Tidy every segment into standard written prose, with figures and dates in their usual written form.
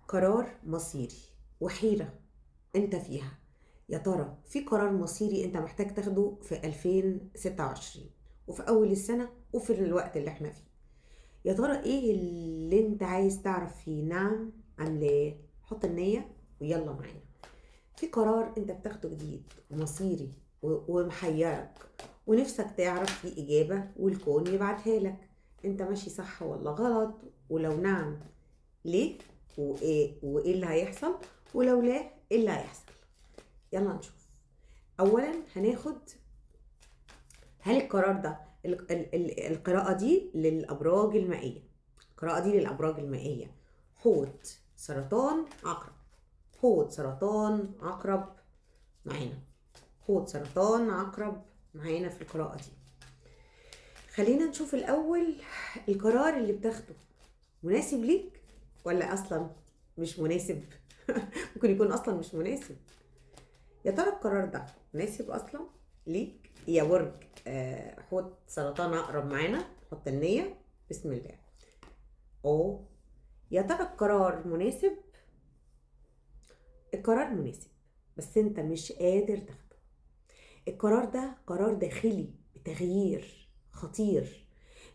قرار مصيري وحيرة انت فيها. يا ترى في قرار مصيري انت محتاج تاخده في 2026 وفي اول السنة وفي الوقت اللي احنا فيه؟ يا ترى ايه اللي انت عايز تعرف فيه نعم ام لا؟ حط النية ويلا معانا. في قرار انت بتاخده جديد ومصيري ومحيرك ونفسك تعرف فيه اجابة والكون يبعتها لك. انت ماشي صح ولا غلط؟ ولو نعم ليه؟ وايه اللي هيحصل؟ ولو لا ايه اللي هيحصل؟ يلا نشوف. اولا هناخد، هل القرار ده القراءة دي للأبراج المائية. القراءة دي للأبراج المائية: حوت، سرطان، عقرب. حوت، سرطان، عقرب معانا. حوت، سرطان، عقرب معانا في القراءة دي. خلينا نشوف الأول، القرار اللي بتاخده مناسب ليك ولا أصلا مش مناسب؟ ممكن يكون أصلا مش مناسب. يا ترى القرار ده مناسب اصلا ليك يا برج حوت، سرطان، عقرب معانا؟ حط النية. بسم الله. او يا ترى القرار مناسب؟ القرار مناسب بس انت مش قادر تاخده. القرار ده قرار داخلي بتغيير خطير،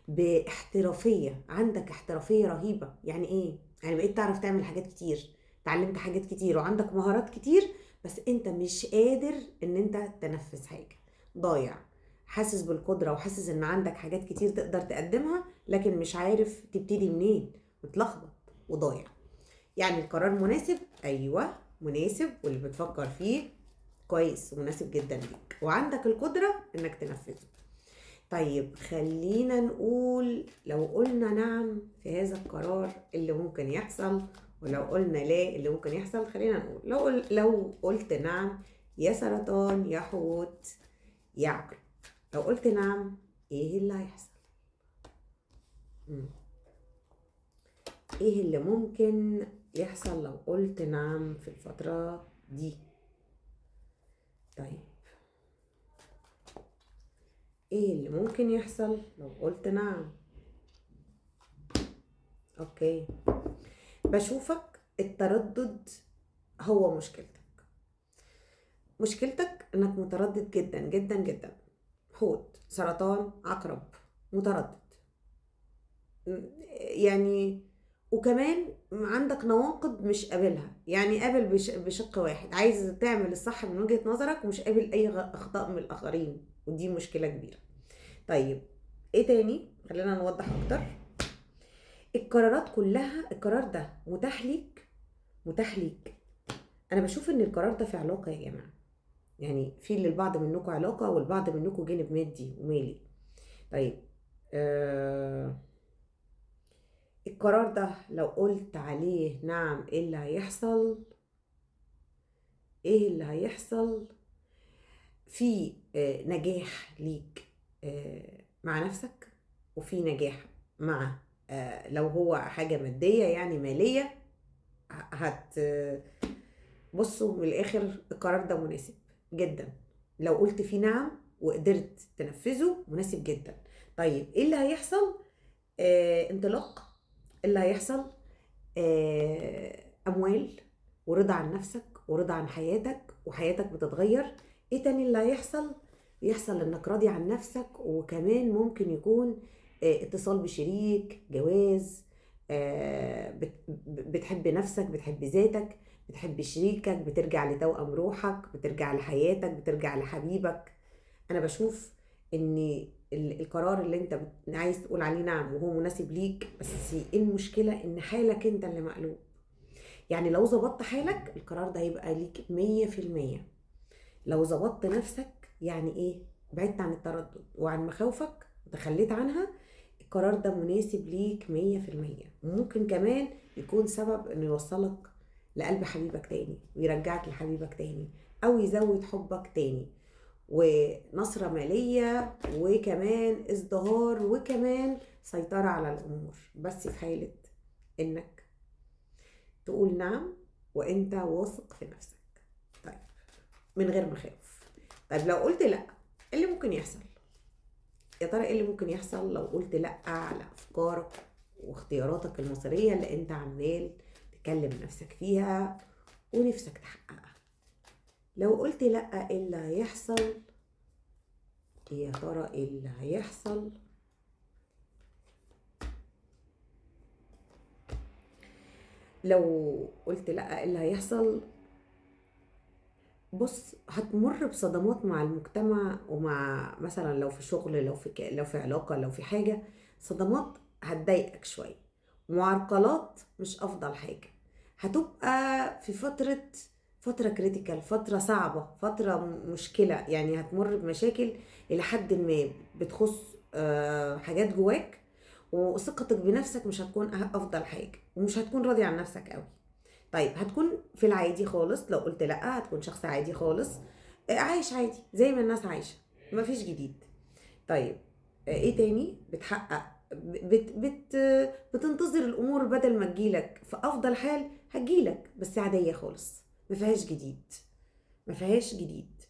باحترافية. عندك احترافية رهيبة. يعني ايه؟ يعني بقيت تعرف تعمل حاجات كتير، اتعلمت حاجات كتير وعندك مهارات كتير، بس انت مش قادر ان انت تنفذ حاجة. ضايع. حاسس بالقدرة وحاسس ان عندك حاجات كتير تقدر تقدمها، لكن مش عارف تبتدي منين، متلخبط وضايع. يعني القرار مناسب، ايوه مناسب، واللي بتفكر فيه كويس ومناسب جدا ليك وعندك القدرة انك تنفذه. طيب خلينا نقول، لو قلنا نعم في هذا القرار اللي ممكن يحصل، ولو قلنا لا اللي ممكن يحصل. خلينا نقول لو قلت نعم يا سرطان يا حوت يا عقرب، لو قلت نعم ايه اللي هيحصل؟ مم. ايه اللي ممكن يحصل لو قلت نعم في الفترة دي؟ طيب ايه اللي ممكن يحصل لو قلت نعم؟ اوكي، بشوفك التردد هو مشكلتك. مشكلتك انك متردد جدا جدا جدا. حوت، سرطان، عقرب، متردد. يعني وكمان عندك نواقض مش قابلها، يعني قابل بشق واحد، عايز تعمل الصح من وجهة نظرك ومش قابل اي اخطاء من الاخرين، ودي مشكلة كبيرة. طيب ايه تاني؟ خلينا نوضح اكتر. القرارات كلها، القرار ده متاح ليك، متاح ليك. انا بشوف ان القرار ده في علاقة يا جماعة، يعني في للبعض منكم علاقة والبعض منكم جانب مادي ومالي. طيب القرار ده لو قلت عليه نعم ايه اللي هيحصل؟ ايه اللي هيحصل؟ في نجاح ليك مع نفسك، وفي نجاح مع لو هو حاجة مادية يعني مالية. هت بصوا من الآخر القرار ده مناسب جدا. لو قلت فيه نعم وقدرت تنفذه مناسب جدا. طيب ايه اللي هيحصل؟ انطلاق. اللي هيحصل اموال، ورضا عن نفسك ورضا عن حياتك، وحياتك بتتغير. ايه تاني اللي هيحصل؟ يحصل انك راضي عن نفسك، وكمان ممكن يكون اتصال بشريك، جواز. بتحب نفسك، بتحب ذاتك، بتحب شريكك، بترجع لتوأم روحك، بترجع لحياتك، بترجع لحبيبك. انا بشوف ان القرار اللي انت عايز تقول عليه نعم وهو مناسب ليك، بس ايه المشكلة؟ ان حالك انت اللي مقلوب. يعني لو ظبطت حالك القرار ده هيبقى ليك 100%. لو ظبطت نفسك، يعني ايه؟ بعدت عن التردد وعن مخاوفك وتخليت عنها، القرار ده مناسب ليك 100%. وممكن كمان يكون سبب انه يوصلك لقلب حبيبك تاني ويرجعك لحبيبك تاني، او يزود حبك تاني، ونصرة مالية، وكمان ازدهار، وكمان سيطرة على الأمور، بس في حالة إنك تقول نعم وإنت واثق في نفسك. طيب من غير مخاوف. طيب لو قلت لأ، إيه اللي ممكن يحصل؟ يا ترى إيه اللي ممكن يحصل لو قلت لأ على أفكارك واختياراتك المصيرية اللي أنت عمال تكلم نفسك فيها ونفسك تحققها. لو قلت لأ، ايه اللي هيحصل؟ يا ترى ايه اللي هيحصل؟ لو قلت لأ، ايه اللي هيحصل؟ بص، هتمر بصدمات مع المجتمع، ومع مثلا لو في شغل، لو في علاقة، لو في حاجة، صدمات هتضايقك شوية، معرقلات مش أفضل حاجة. هتبقى في فترة كريتيكال، فترة صعبة، فترة مشكلة، يعني هتمر بمشاكل إلى حد ما بتخص حاجات جواك، وثقتك بنفسك مش هتكون أفضل حاجة، ومش هتكون راضي عن نفسك قوي. طيب هتكون في العادي خالص، لو قلت لا هتكون شخص عادي خالص، عايش عادي زي ما الناس عايشة، مفيش جديد. طيب ايه تاني بتحقق؟ بت بت بتنتظر الامور، بدل ما تجيلك في افضل حال هتجيلك بس عادية خالص، مفيهاش جديد، مفيهاش جديد.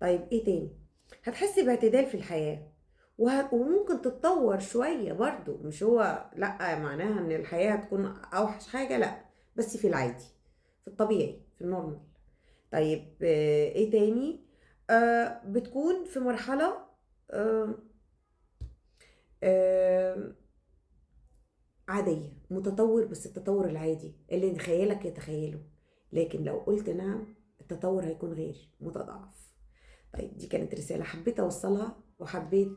طيب ايه تاني؟ هتحس باعتدال في الحياة، وممكن تتطور شوية برضو، مش هو لا معناها ان الحياة هتكون اوحش حاجة، لا، بس في العادي، في الطبيعي، في النورمال. طيب ايه تاني؟ بتكون في مرحلة آه آه عادية، متطور، بس التطور العادي اللي خيالك يتخيله. لكن لو قلت نعم، التطور هيكون غير متضاعف. طيب دي كانت رسالة حبيت أوصلها، وحبيت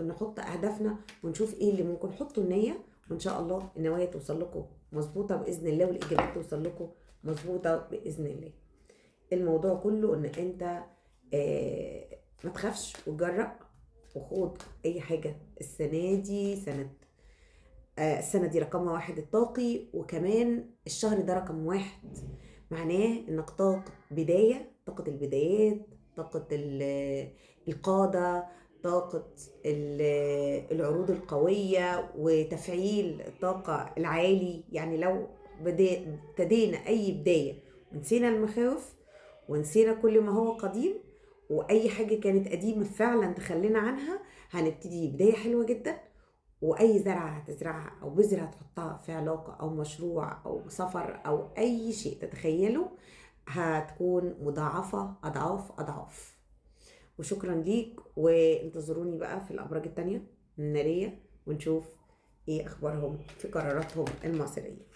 نحط أهدافنا ونشوف إيه اللي ممكن نحطه النية، وإن شاء الله النوايا توصل لكم مظبوطة بإذن الله، والإجابات توصل لكم مظبوطة بإذن الله. الموضوع كله إن أنت ما تخافش وتجرأ وخوض أي حاجة. السنة دي رقمها 1 الطاقي، وكمان الشهر ده رقم 1، معناه انك طاقة البدايات، طاقة القادة، طاقة العروض القوية، وتفعيل الطاقة العالي. يعني لو ابتدينا أي بداية ونسينا المخاوف، ونسينا كل ما هو قديم، وأي حاجة كانت قديمة فعلا تخلينا عنها، هنبتدي بداية حلوة جدا. واي زرعه هتزرعها او بذره هتحطها في علاقه او مشروع او سفر او اي شيء تتخيله، هتكون مضاعفه اضعاف اضعاف. وشكرا ليك، وانتظروني بقى في الابراج التانية الناريه، ونشوف ايه اخبارهم في قراراتهم المصيريه.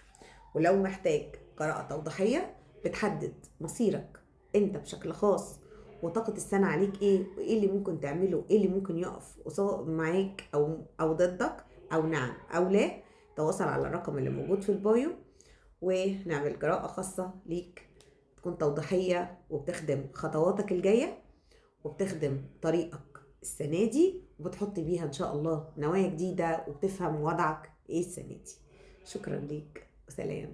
ولو محتاج قراءة توضيحية بتحدد مصيرك انت بشكل خاص، وطاقة السنة عليك ايه، وايه اللي ممكن تعمله، ايه اللي ممكن يقف معاك او ضدك، او نعم او لا، تواصل على الرقم اللي موجود في البايو، ونعمل قراءة خاصة ليك، تكون توضيحية وبتخدم خطواتك الجاية، وبتخدم طريقك السنة دي، وبتحط بيها ان شاء الله نوايا جديدة، وبتفهم وضعك ايه السنة دي. شكرا ليك، وسلام.